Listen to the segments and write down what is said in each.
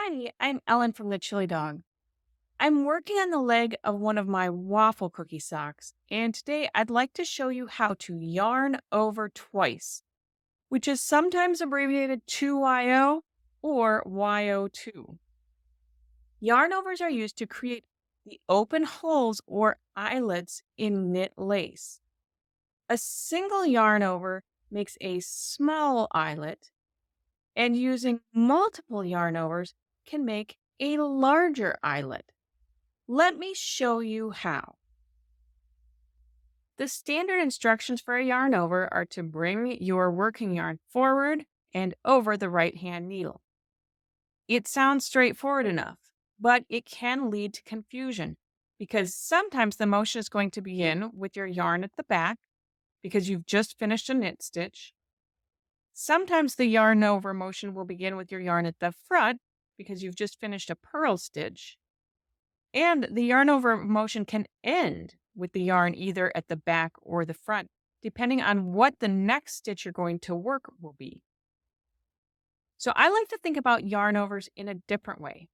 Hi, I'm Ellen from the Chili Dog. I'm working on the leg of one of my waffle cookie socks, and today I'd like to show you how to yarn over twice, which is sometimes abbreviated 2YO or YO2. Yarn overs are used to create the open holes or eyelets in knit lace. A single yarn over makes a small eyelet, and using multiple yarn overs can make a larger eyelet. Let me show you how. The standard instructions for a yarn over are to bring your working yarn forward and over the right hand needle. It sounds straightforward enough, but it can lead to confusion because sometimes the motion is going to begin with your yarn at the back because you've just finished a knit stitch. Sometimes the yarn over motion will begin with your yarn at the front because you've just finished a purl stitch. And the yarn over motion can end with the yarn either at the back or the front, depending on what the next stitch you're going to work will be. So I like to think about yarn overs in a different way.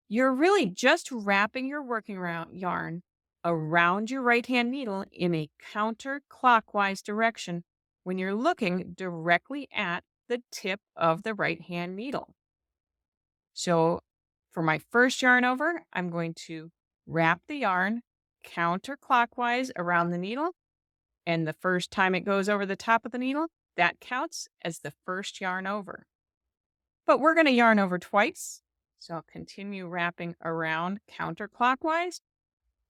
You're really just wrapping your working yarn around your right hand needle in a counterclockwise direction when you're looking directly at the tip of the right hand needle. So for my first yarn over, I'm going to wrap the yarn counterclockwise around the needle. And the first time it goes over the top of the needle, that counts as the first yarn over. But we're going to yarn over twice. So I'll continue wrapping around counterclockwise.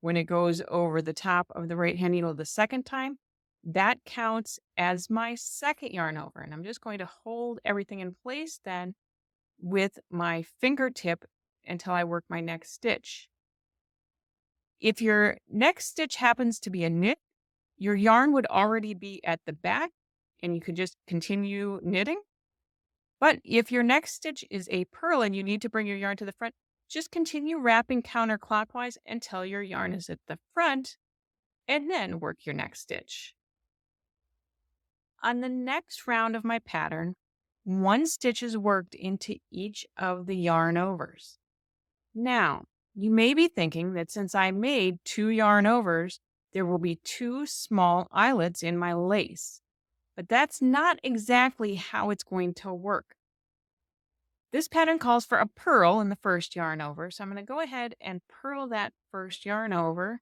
When it goes over the top of the right hand needle the second time, that counts as my second yarn over. And I'm just going to hold everything in place then with my fingertip until I work my next stitch. If your next stitch happens to be a knit, your yarn would already be at the back and you could just continue knitting. But if your next stitch is a purl and you need to bring your yarn to the front, just continue wrapping counterclockwise until your yarn is at the front and then work your next stitch. On the next round of my pattern, one stitch is worked into each of the yarn overs. Now, you may be thinking that since I made 2 yarn overs, there will be 2 small eyelets in my lace. But that's not exactly how it's going to work. This pattern calls for a purl in the first yarn over, so I'm going to go ahead and purl that first yarn over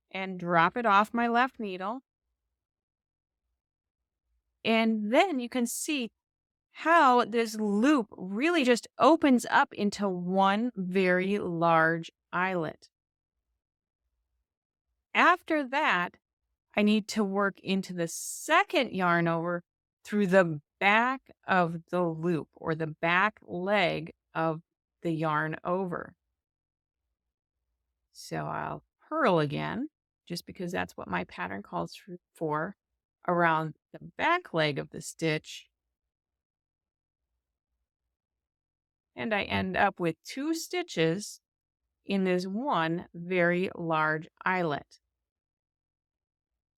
and drop it off my left needle. And then you can see how this loop really just opens up into one very large eyelet. After that, I need to work into the second yarn over through the back of the loop or the back leg of the yarn over. So I'll purl again, just because that's what my pattern calls for, around the back leg of the stitch. And I end up with 2 stitches in this one very large eyelet.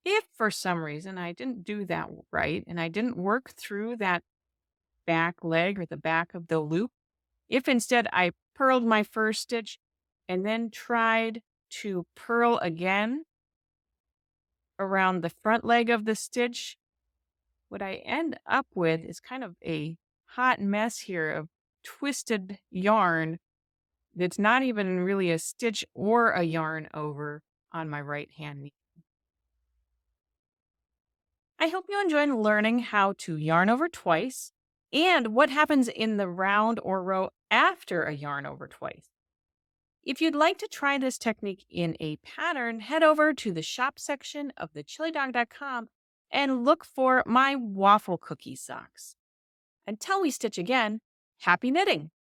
If for some reason I didn't do that right and I didn't work through that back leg or the back of the loop, if instead I purled my first stitch and then tried to purl again around the front leg of the stitch, what I end up with is kind of a hot mess here of twisted yarn that's not even really a stitch or a yarn over on my right hand needle. I hope you enjoyed learning how to yarn over twice and what happens in the round or row after a yarn over twice. If you'd like to try this technique in a pattern, head over to the shop section of thechilidog.com and look for my waffle cookie socks. Until we stitch again, happy knitting!